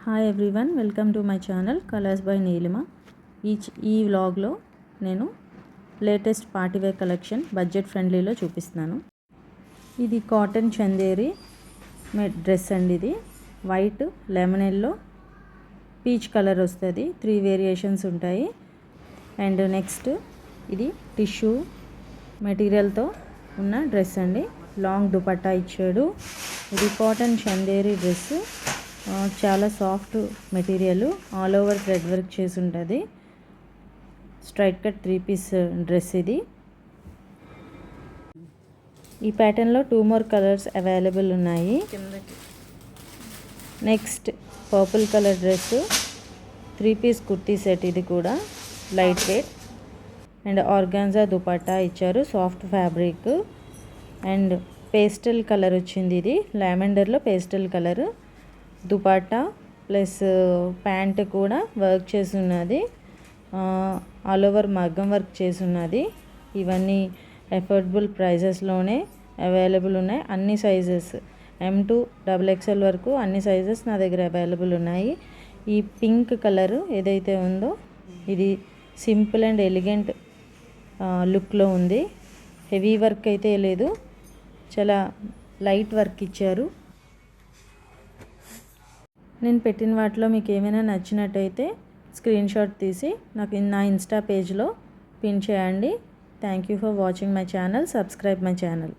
Hi everyone, welcome to my channel colours by Neelima. ఈ వ్లాగ్లో నేను లేటెస్ట్ పార్టీవేర్ కలెక్షన్ బడ్జెట్ ఫ్రెండ్లీలో చూపిస్తున్నాను. ఇది కాటన్ చందేరి డ్రెస్ అండి. ఇది white, lemon yellow, peach colour వస్తుంది. 3 వేరియేషన్స్ ఉంటాయి. అండ్ నెక్స్ట్ ఇది టిష్యూ మెటీరియల్తో ఉన్న డ్రెస్ అండి. లాంగ్ దుపట్టా ఇచ్చాడు. ఇది కాటన్ చందేరి డ్రెస్. చాలా soft material, all over thread work చేసి ఉంటుంది. స్ట్రైట్ కట్ 3 పీస్ డ్రెస్ ఇది. ఈ ప్యాటర్న్లో 2 more కలర్స్ అవైలబుల్ ఉన్నాయి. Next purple colour dress, 3 piece kurti set. ఇది కూడా light weight and organza dupatta ఇచ్చారు, soft fabric. And pastel colour వచ్చింది. ఇది లావెండర్లో pastel colour. Dupatta plus pant కూడా వర్క్ చేసి ఉన్నది. ఆల్ ఓవర్ మగ్గం వర్క్ చేసి ఉన్నది. ఇవన్నీ అఫోర్డబుల్ ప్రైజెస్లోనే అవైలబుల్ ఉన్నాయి. అన్ని సైజెస్ M to XXL వరకు అన్ని సైజెస్ నా దగ్గర అవైలబుల్ ఉన్నాయి. ఈ పింక్ కలర్ ఏదైతే ఉందో ఇది సింపుల్ అండ్ ఎలిగెంట్ లుక్లో ఉంది. హెవీ వర్క్ అయితే లేదు, చాలా లైట్ వర్క్ ఇచ్చారు. నేను పెట్టిన వాటిలో మీకు ఏమైనా నచ్చినట్టయితే స్క్రీన్ షాట్ తీసి నాకు నా ఇన్స్టా పేజ్లో పిన్ చేయండి. Thank you for watching my channel. Subscribe my channel.